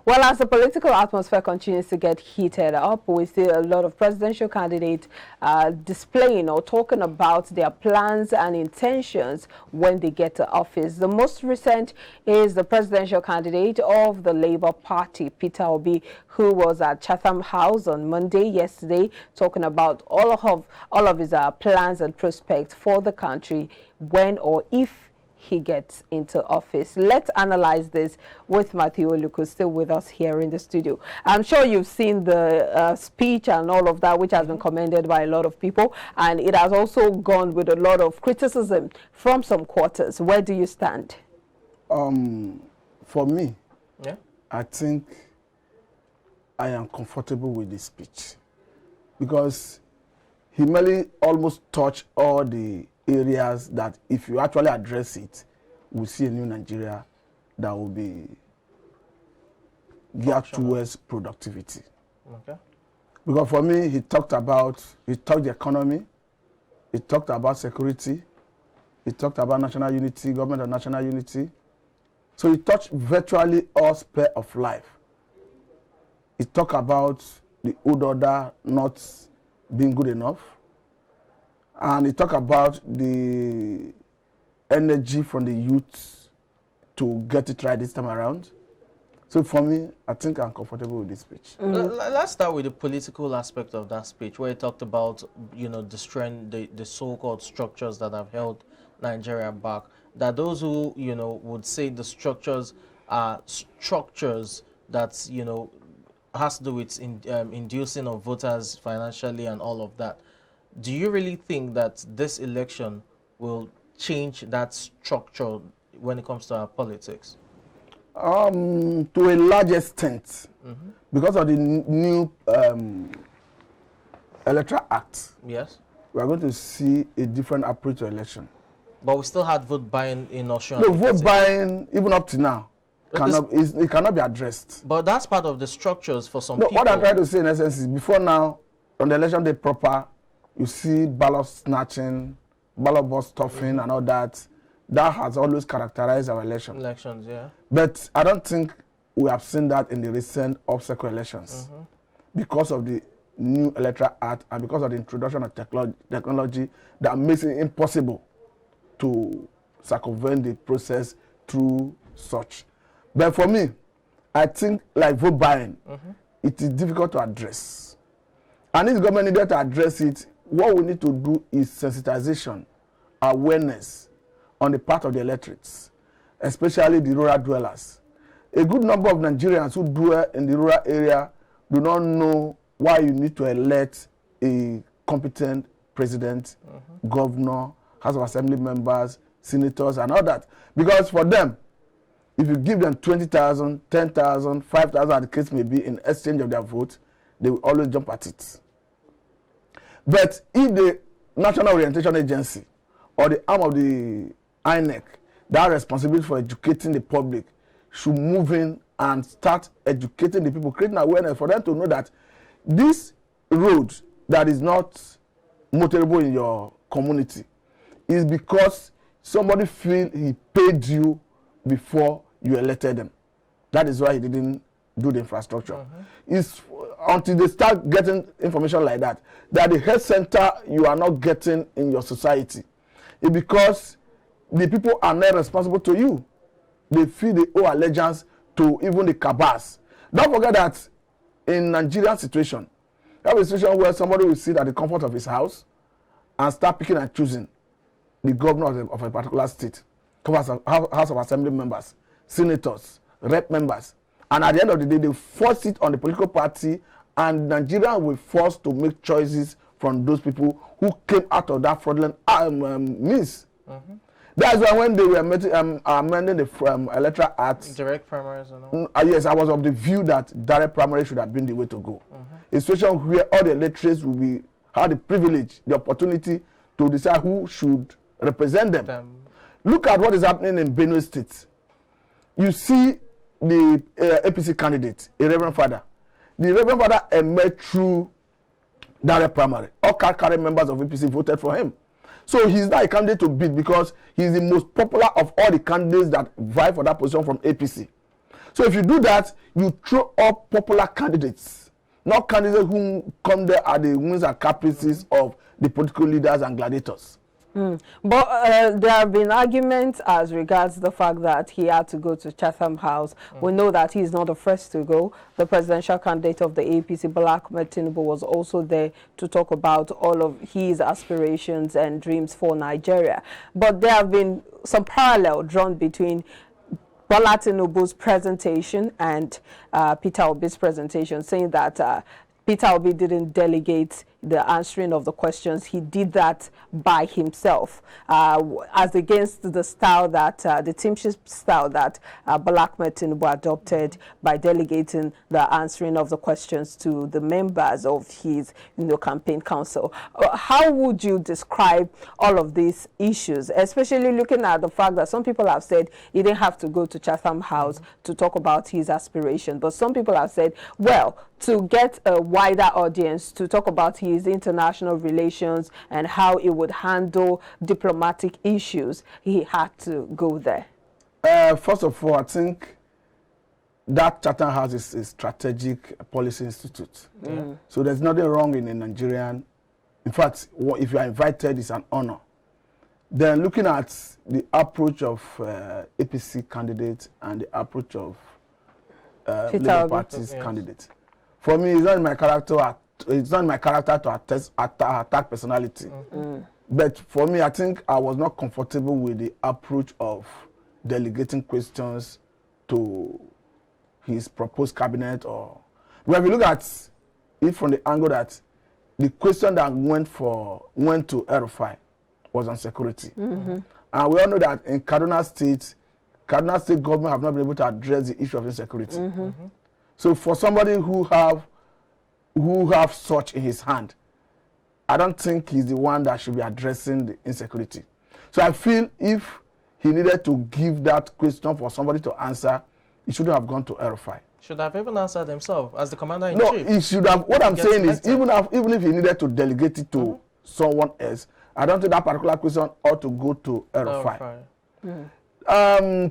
Well, as the political atmosphere continues to get heated up, we see a lot of presidential candidates displaying or talking about their plans and intentions when they get to office. The most recent is the presidential candidate of the Labour Party, Peter Obi, who was at Chatham House on Monday, yesterday, talking about all of his plans and prospects for the country when or if he gets into office. Let's analyze this with Matthew Oluku, still with us here in the studio. I'm sure you've seen the speech and all of that, which has been commended by a lot of people, and it has also gone with a lot of criticism from some quarters. Where do you stand? For me, yeah, I think I am comfortable with this speech because he merely almost touched all the areas that if you actually address it, we'll see a new Nigeria that will be geared towards productivity. Okay. Because for me, he talked the economy, he talked about security, he talked about national unity, government and national unity. So he touched virtually all sphere of life. He talked about the old order not being good enough. And he talked about the energy from the youth to get it right this time around. So for me, I think I'm comfortable with this speech. Let's start with the political aspect of that speech, where he talked about, destroying the so-called structures that have held Nigeria back. That those who, would say the structures are structures that, has to do with inducing of voters financially and all of that. Do you really think that this election will change that structure when it comes to our politics? To a large extent, because of the new Electoral Act. Yes. We are going to see a different approach to election. But we still had vote buying in Osun. No, vote buying, even up to now, it cannot be addressed. But that's part of the structures for some people. What I'm trying to say in essence is, before now, on the election day proper, you see ballot snatching, ballot box stuffing and all that. That has always characterized our election. Elections, yeah. But I don't think we have seen that in the recent obstacle elections because of the new Electoral Act and because of the introduction of technology that makes it impossible to circumvent the process through such. But for me, I think like vote buying, it is difficult to address. And if the government needed to address it, what we need to do is sensitization, awareness on the part of the electorates, especially the rural dwellers. A good number of Nigerians who dwell in the rural area do not know why you need to elect a competent president, governor, House of Assembly members, senators, and all that. Because for them, if you give them 20,000, 10,000, 5,000, as the case may be, in exchange of their vote, they will always jump at it. But if the National Orientation Agency or the arm of the INEC that are responsible for educating the public should move in and start educating the people, creating awareness for them to know that this road that is not motorable in your community is because somebody feel he paid you before you elected them. That is why he didn't do the infrastructure. It's until they start getting information like that the health center you are not getting in your society. It's because the people are not responsible to you. They feel they owe allegiance to even the cabals. Don't forget that in Nigerian situation, you have a situation where somebody will sit at the comfort of his house and start picking and choosing the governor of a particular state, House of Assembly members, senators, rep members. And at the end of the day, they force it on the political party, and Nigeria will force to make choices from those people who came out of that fraudulent means. That's why when they were amending the Electoral Act, direct primaries and all. Yes, I was of the view that direct primary should have been the way to go. A situation where all the electorates will have the privilege, the opportunity to decide who should represent them. Look at what is happening in Benue State. You see the APC candidate, a Reverend Father. The Reverend Father emerged through direct primary. All current members of APC voted for him. So he's not a candidate to beat because he's the most popular of all the candidates that vie for that position from APC. So if you do that, you throw up popular candidates, not candidates who come there at the whims and caprices of the political leaders and gladiators. But there have been arguments as regards the fact that he had to go to Chatham House. We know that he is not the first to go. The presidential candidate of the APC, Bola Ahmed Tinubu, was also there to talk about all of his aspirations and dreams for Nigeria. But there have been some parallel drawn between Bola Tinubu's presentation and Peter Obi's presentation, saying that Peter Obi didn't delegate the answering of the questions. He did that by himself, as against the style that, the teamship style that Bola Ahmed Tinubu adopted by delegating the answering of the questions to the members of his campaign council. How would you describe all of these issues, especially looking at the fact that some people have said he didn't have to go to Chatham House to talk about his aspiration, but some people have said, well, to get a wider audience to talk about his international relations and how he would handle diplomatic issues, he had to go there? First of all, I think that Chatham House is a strategic policy institute. So there's nothing wrong in a Nigerian. In fact, if you are invited, it's an honor. Then looking at the approach of APC candidates and the approach of Labour Party's candidate, for me, it's not in my character. It's not in my character to attack personality. But for me, I think I was not comfortable with the approach of delegating questions to his proposed cabinet. Or when we look at it from the angle that the question that went to Erufai was on security, and we all know that in Kaduna State government have not been able to address the issue of insecurity. So for somebody who have such in his hand, I don't think he's the one that should be addressing the insecurity. So I feel if he needed to give that question for somebody to answer, he shouldn't have gone to Erufai. Should have even answered himself as the commander-in-chief. No, he should have. What I'm saying is, even if he needed to delegate it to someone else, I don't think that particular question ought to go to Erufai.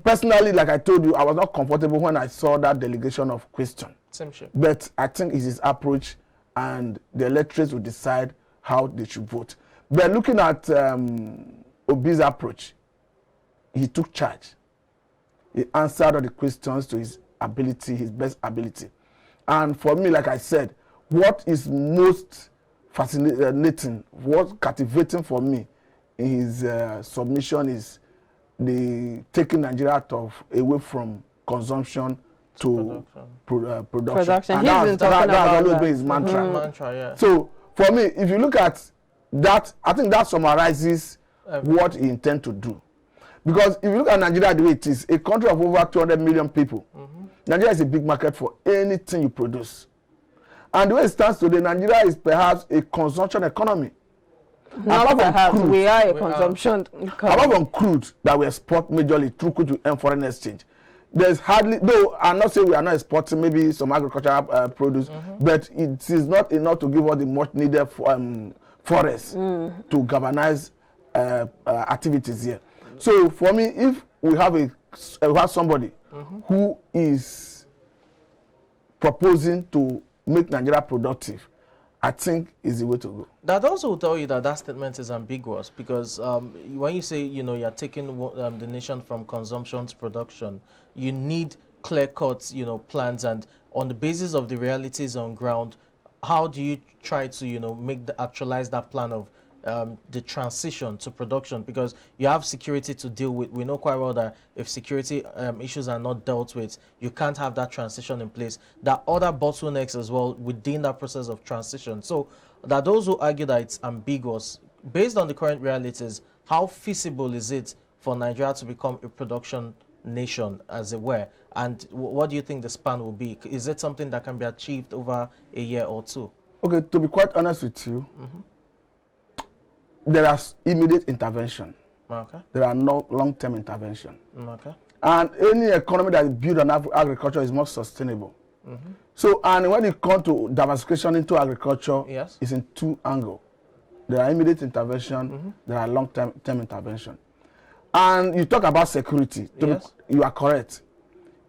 Personally, like I told you, I was not comfortable when I saw that delegation of question. But I think it's his approach, and the electorates will decide how they should vote. But looking at Obi's approach, he took charge. He answered all the questions to his ability, his best ability. And for me, like I said, what is most fascinating, what's captivating for me in his submission is the taking Nigeria away from consumption to production. And that's always been his mantra. So for me, if you look at that, I think that summarizes what he intends to do. Because if you look at Nigeria the way it is, a country of over 200 million people, Nigeria is a big market for anything you produce. And the way it stands today, Nigeria is perhaps a consumption economy. Not perhaps, we are a consumption economy. Apart from crude that we export majorly through crude and foreign exchange, there's hardly, though I'm not saying we are not exporting maybe some agricultural produce, but it is not enough to give us the much needed forests to galvanize activities here. So for me, if we have somebody who is proposing to make Nigeria productive, I think is the way to go. That also will tell you that that statement is ambiguous, because when you say, you're taking the nation from consumption to production, you need clear-cut, plans, and on the basis of the realities on ground, how do you try to, actualize that plan of the transition to production? Because you have security to deal with. We know quite well that if security issues are not dealt with, you can't have that transition in place. There are other bottlenecks as well within that process of transition. So that those who argue that it's ambiguous, based on the current realities, how feasible is it for Nigeria to become a production nation, as it were? And what do you think the span will be? Is it something that can be achieved over a year or two? Okay, to be quite honest with you, there are immediate intervention. There are no long-term intervention. And any economy that is built on agriculture is more sustainable. So, and when it comes to diversification into agriculture, it's in two angles. There are immediate intervention, there are long-term intervention. And you talk about security. You are correct.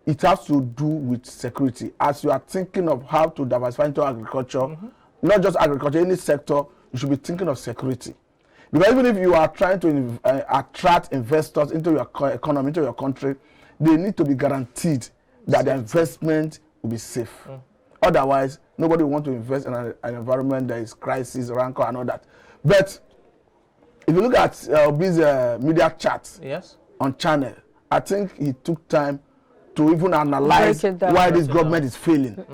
it has to do with security. As you are thinking of how to diversify into agriculture, not just agriculture, any sector, you should be thinking of security. Because even if you are trying to attract investors into your economy, into your country, they need to be guaranteed that the investment will be safe. Otherwise, nobody will want to invest in an environment that is crisis, rancor, and all that. But if you look at Obi's media chats on channel, I think he took time to even analyze why this government is failing.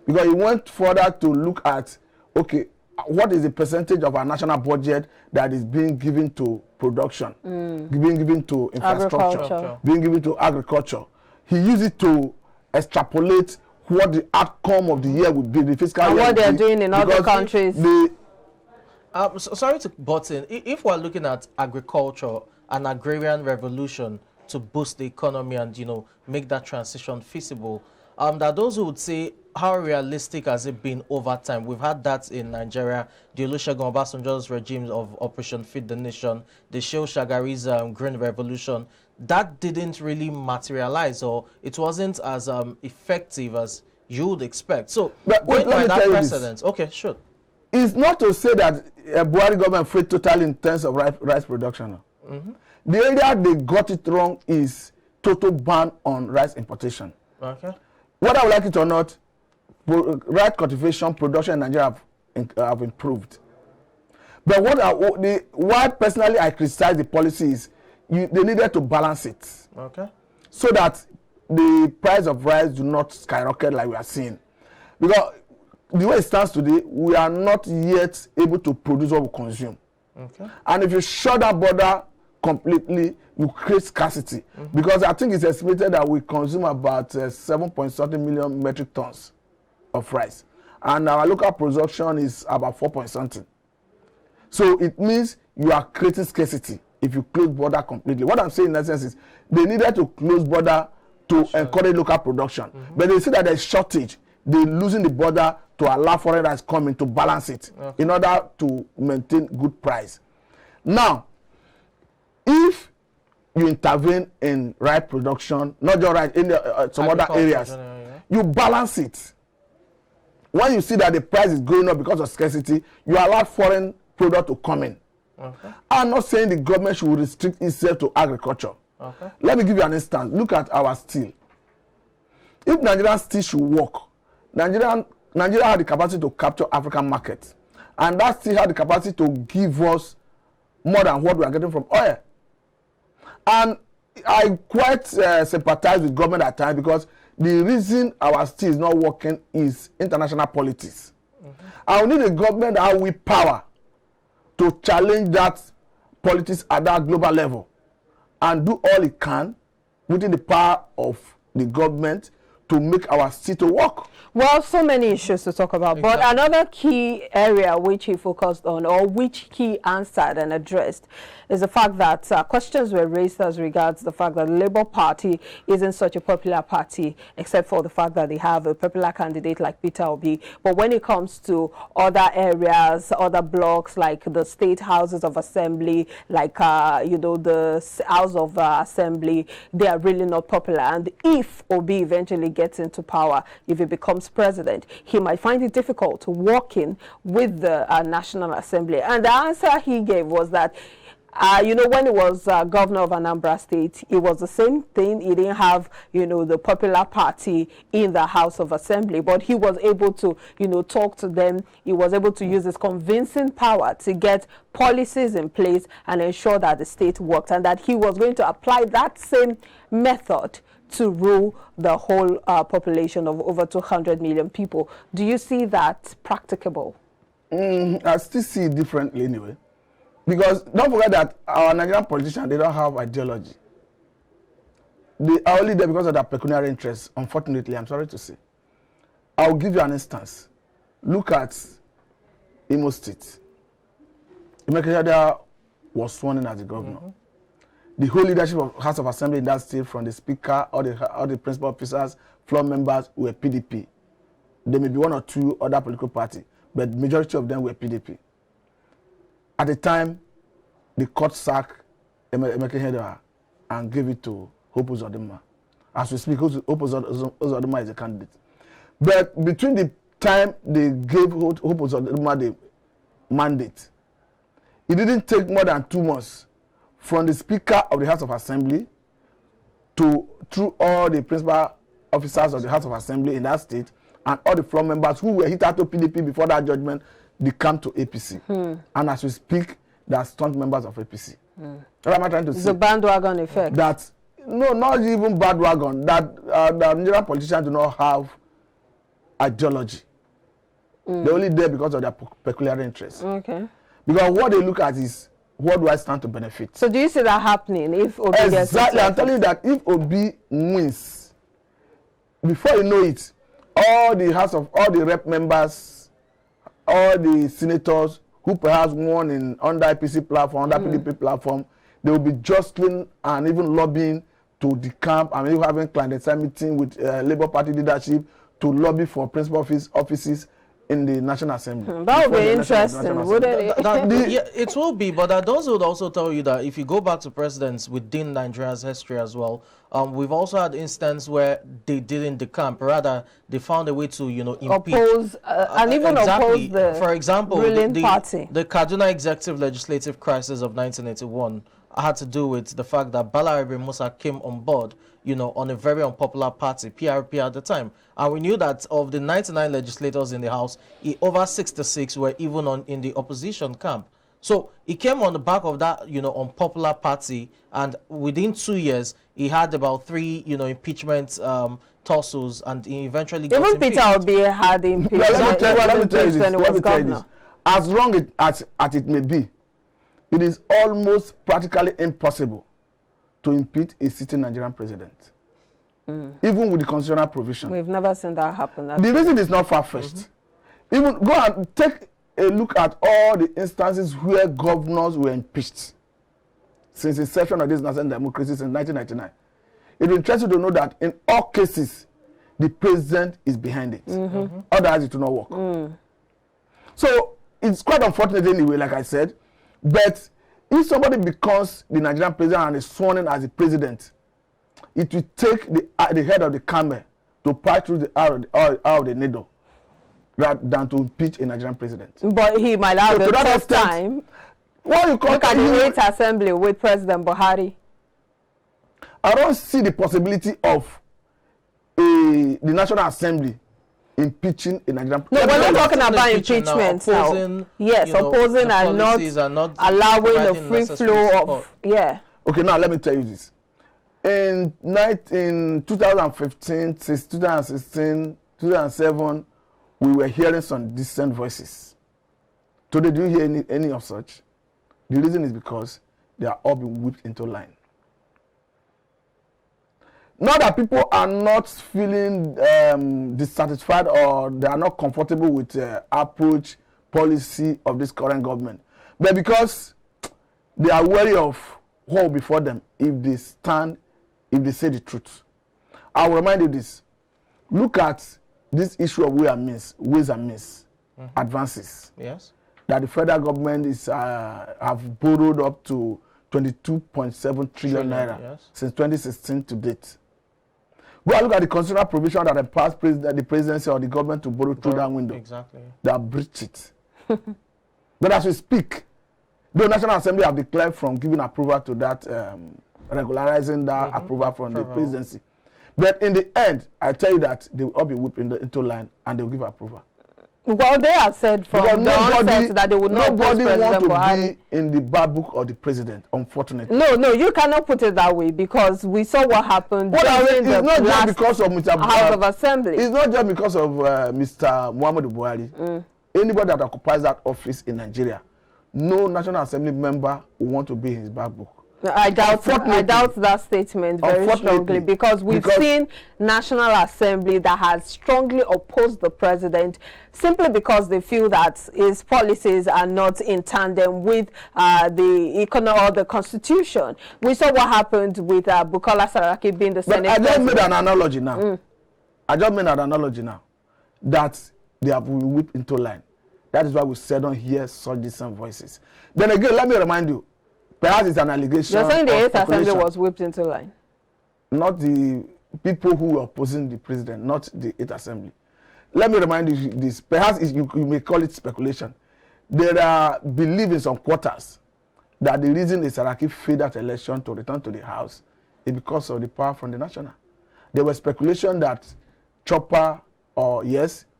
Because he went further to look at, okay, what is the percentage of our national budget that is being given to production, being given to infrastructure, being given to agriculture. He used it to extrapolate what the outcome of the year would be, the fiscal year. And what they are doing in other countries. Sorry to butt in. If we're looking at agriculture, an agrarian revolution to boost the economy and, you know, make that transition feasible, there are those who would say, how realistic has it been over time? We've had that in Nigeria, the Olusegun Obasanjo's regime of Operation Feed the Nation, the Shehu Shagari's Green Revolution. That didn't really materialize, or it wasn't as effective as you would expect. So, wait, let me tell you precedent. Okay, sure. It's not to say that Buhari government failed totally in terms of rice production. The area they got it wrong is total ban on rice importation. Okay. Whether I like it or not, rice cultivation production in Nigeria have improved. But why personally I criticize the policy is they needed to balance it. Okay. So that the price of rice do not skyrocket like we are seeing. Because the way it stands today, we are not yet able to produce what we consume. Okay. And if you shut that border completely, you create scarcity. Because I think it's estimated that we consume about 7.something million metric tons of rice. And our local production is about 4.something. So it means you are creating scarcity if you close border completely. What I'm saying in essence is they needed to close border to encourage local production. But they see that there's shortage. They're losing the border to allow foreign rice coming to balance it in order to maintain good price. Now, if you intervene in rice production, not just rice, in some other areas, you balance it. When you see that the price is going up because of scarcity, you allow foreign product to come in. I'm not saying the government should restrict itself to agriculture. Let me give you an instance. Look at our steel. If Nigerian steel should work, Nigeria had the capacity to capture African markets. And that steel had the capacity to give us more than what we are getting from oil. And I quite sympathize with government at times because the reason our steel is not working is international politics. I will need a government that has with power to challenge that politics at that global level and do all it can within the power of the government to make our steel to work. Well, so many issues to talk about, but another key area which he focused on, or which he answered and addressed, is the fact that questions were raised as regards the fact that the Labour Party isn't such a popular party, except for the fact that they have a popular candidate like Peter Obi. But when it comes to other areas, other blocks, like the state houses of assembly, like, you know, the House of Assembly, they are really not popular. And if Obi eventually gets into power, if he becomes president, he might find it difficult working with the National Assembly. And the answer he gave was that you know, when he was governor of Anambra State, it was the same thing. He didn't have, you know, the popular party in the House of Assembly, but he was able to, you know, talk to them. He was able to use his convincing power to get policies in place and ensure that the state worked, and that he was going to apply that same method to rule the whole population of over 200 million people. Do you see that practicable? I still see it differently anyway. Because don't forget that our Nigerian politicians, they don't have ideology. They are only there because of their pecuniary interests, unfortunately, I'm sorry to say. I'll give you an instance. Look at Imo State. Imekehede was sworn in as the governor. The whole leadership of House of Assembly in that state, from the speaker, all the principal officers, floor members, were PDP. There may be one or two other political parties, but the majority of them were PDP. At the time, the court sacked Emekehede and gave it to Hope Uzodinma. As we speak, Hope Uzodinma is a candidate. But between the time they gave Hope Uzodinma the mandate, it didn't take more than 2 months from the Speaker of the House of Assembly through all the principal officers of the House of Assembly in that state and all the floor members who were hit out to PDP before that judgment, they come to APC. And as we speak, they are staunch members of APC. What am I trying to say? The bandwagon effect. That, no, not even bandwagon, that the Nigerian politicians do not have ideology. They're only there because of their peculiar interests. Okay. Because what they look at is, what do I stand to benefit? So do you see that happening if Obi gets exactly? I'm telling you that if Obi wins, before you know it, all the rep members, all the senators who perhaps won on the IPC platform, on the PDP platform, they will be jostling and even lobbying to the camp, and even having clandestine meeting with Labour Party leadership to lobby for principal offices in the National Assembly. That would be interesting, wouldn't it? Yeah, it will be, but those would also tell you that if you go back to presidents within Nigeria's history as well, we've also had instances where they didn't decamp, rather they found a way to, impeach. Oppose, and even oppose the For example, ruling party. The Kaduna Executive Legislative Crisis of 1981 had to do with the fact that Balarabe Musa came on board, on a very unpopular party, PRP at the time. And we knew that of the 99 legislators in the House, over 66 were even in the opposition camp. So he came on the back of that, unpopular party, and within 2 years, he had about 3, impeachment tussles, and he eventually got even Peter Obi had impeachment. Let me tell you this. As wrong as it may be, it is almost practically impossible to impeach a sitting Nigerian president, even with the constitutional provision. We've never seen that happen. The reason is not far-fetched. Even go and take a look at all the instances where governors were impeached since the inception of this national democracy since 1999. It will interest you to know that in all cases, the president is behind it. Otherwise, it will not work. So it's quite unfortunate anyway, like I said. But if somebody becomes the Nigerian president and is sworn in as the president, it will take the head of the camel to pass through the eye of the needle rather than to impeach a Nigerian president. But he might have the first time. What you call look at the 8th assembly with President Buhari. I don't see the possibility of the National Assembly impeaching a Nigerian president. No, we're not talking about impeachment now. Yes, opposing and not allowing the free flow of, Okay, now let me tell you this. In 2015, since 2016, 2007, we were hearing some distant voices. Today, do you hear any of such? The reason is because they are all being whipped into line. Not that people are not feeling dissatisfied or they are not comfortable with the approach, policy of this current government, but because they are wary of what will be before them if they say the truth. I will remind you this. Look at this issue of ways and means advances. Yes. That the federal government have borrowed up to 22.7 trillion naira since 2016 to date. Go and look at the constitutional provision that empowers the presidency or the government to borrow through that window. Exactly. They have breached it. But as we speak, the National Assembly have declared from giving approval to that, regularizing that approval from the presidency. But in the end, I tell you that they will all be whipped into line and they will give approval. Well, they have said from the onset that they would not oppose President Buhari. Nobody want to be in the bad book of the president, unfortunately. No, you cannot put it that way because we saw what happened during the last because of Mr. House of Assembly. It's not just because of Mr. Muhammadu Buhari. Anybody that occupies that office in Nigeria, no National Assembly member will want to be in his bad book. I doubt that statement very strongly because we've seen National Assembly that has strongly opposed the president simply because they feel that his policies are not in tandem with the economy or the constitution. We saw what happened with Bukola Saraki being the Senate president. I just made an analogy now. That they have been whipped into line. That is why we seldom hear such distant voices. Then again, let me remind you, perhaps it's an allegation. You're saying the 8th Assembly was whipped into line? Not the people who were opposing the president, not the 8th Assembly. Let me remind you this. Perhaps you may call it speculation. There are belief in some quarters that the reason the Saraki failed that election to return to the House is because of the power from the National. There was speculation that Chopper or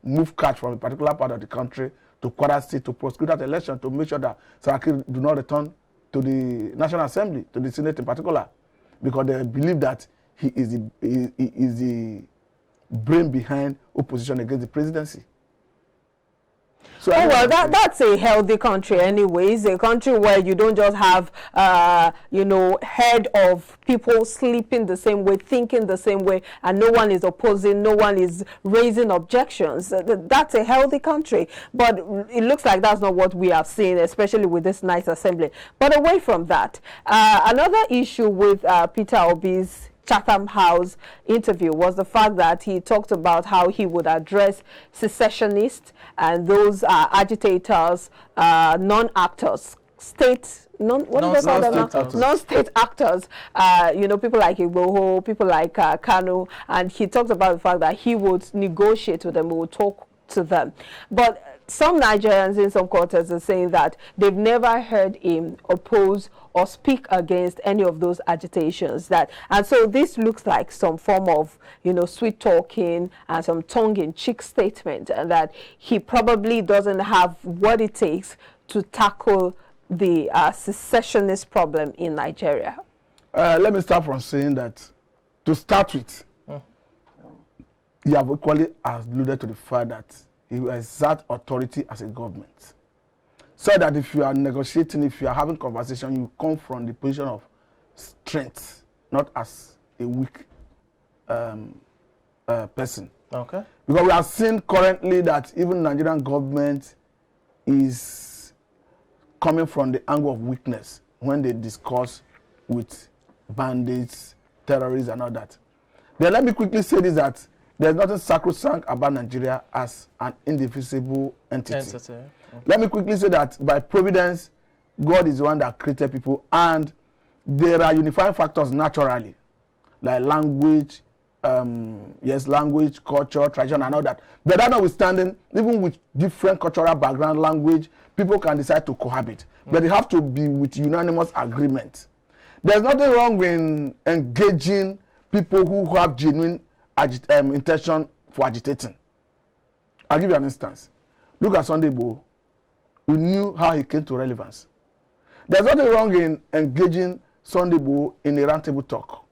move catch from a particular part of the country to Kwara State to prosecute that election to make sure that Saraki do not return to the National Assembly, to the Senate in particular, because they believe that he is the brain behind opposition against the presidency. So that's a healthy country anyways, a country where you don't just have, head of people sleeping the same way, thinking the same way, and no one is opposing, no one is raising objections. That's a healthy country. But it looks like that's not what we have seen, especially with this nice assembly. But away from that, another issue with Peter Obi's Chatham House interview was the fact that he talked about how he would address secessionists and those agitators, non-actors, non-state actors, people like Igboho, people like Kanu, and he talked about the fact that he would negotiate with them, he would talk to them. But some Nigerians in some quarters are saying that they've never heard him oppose or speak against any of those agitations. And so this looks like some form of, sweet talking and some tongue-in-cheek statement, and that he probably doesn't have what it takes to tackle the secessionist problem in Nigeria. Let me start from saying that, to start with, you have equally alluded to the fact that you exert authority as a government. So that if you are negotiating, if you are having conversation, you come from the position of strength, not as a weak person. Okay. Because we are seeing currently that even Nigerian government is coming from the angle of weakness when they discuss with bandits, terrorists, and all that. Then let me quickly say this, that there's nothing sacrosanct about Nigeria as an indivisible entity. Okay. Let me quickly say that by providence, God is the one that created people, and there are unifying factors naturally, like language, language, culture, tradition, and all that. But that notwithstanding, even with different cultural background, language, people can decide to cohabit. But it have to be with unanimous agreement. There's nothing wrong in engaging people who have genuine intention for agitating. I'll give you an instance. Look at Sunday Igboho. We knew how he came to relevance. There's nothing wrong in engaging Sunday Igboho in a roundtable talk,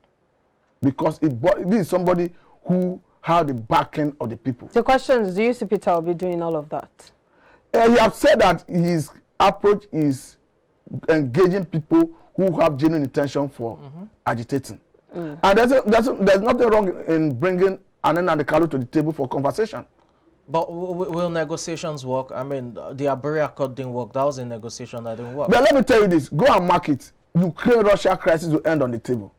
because this is somebody who had the backing of the people. The question is, do you see Peter Obi doing all of that? He has said that his approach is engaging people who have genuine intention for agitating. And there's nothing wrong in bringing Anen and the Kalu to the table for conversation. But will negotiations work? I mean, the Aburi Accord didn't work. That was a negotiation that didn't work. But let me tell you this. Go and mark it. Ukraine-Russia crisis will end on the table.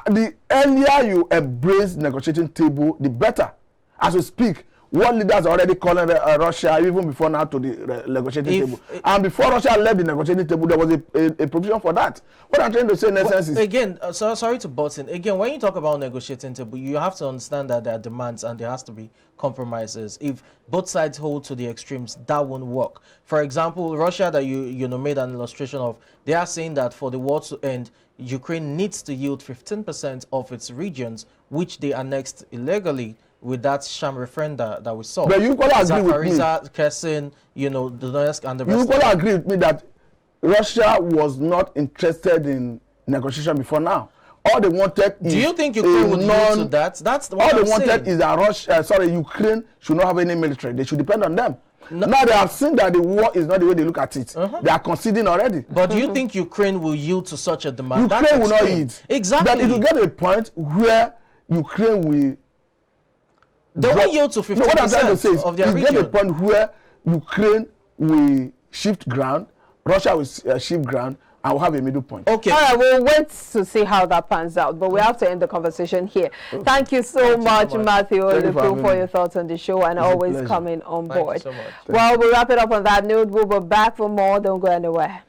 The earlier you embrace negotiating table, the better. As we speak, world leaders are already calling Russia, even before now, to the negotiating table. And before Russia left the negotiating table, there was a provision for that. What I'm trying to say in essence is... Again, sorry to butt in. Again, when you talk about negotiating table, you have to understand that there are demands and there has to be compromises. If both sides hold to the extremes, that won't work. For example, Russia that you made an illustration of, they are saying that for the war to end, Ukraine needs to yield 15% of its regions, which they annexed illegally with that sham referenda that we saw. But you equally agree with me. Kherson, Donetsk and the rest. You equally agree with me that Russia was not interested in negotiation before now. All they wanted is... Do you think Ukraine would yield to that? That's what all they wanted is that Ukraine should not have any military. They should depend on them. No. Now they have seen that the war is not the way they look at it. They are conceding already. But do you think Ukraine will yield to such a demand? Ukraine will not yield. Exactly. But it will get to a point where Ukraine will... They will yield to 50% what I'm trying to say is, of their region. Get a point where Ukraine will shift ground, Russia will shift ground, and we'll have a middle point. Okay. All right, we'll wait to see how that pans out, but we have to end the conversation here. Okay. Thank you so much, Matthew Oluku, for your thoughts on the show and always coming on board. Thank you so much. Well, we'll wrap it up on that note. We'll be back for more. Don't go anywhere.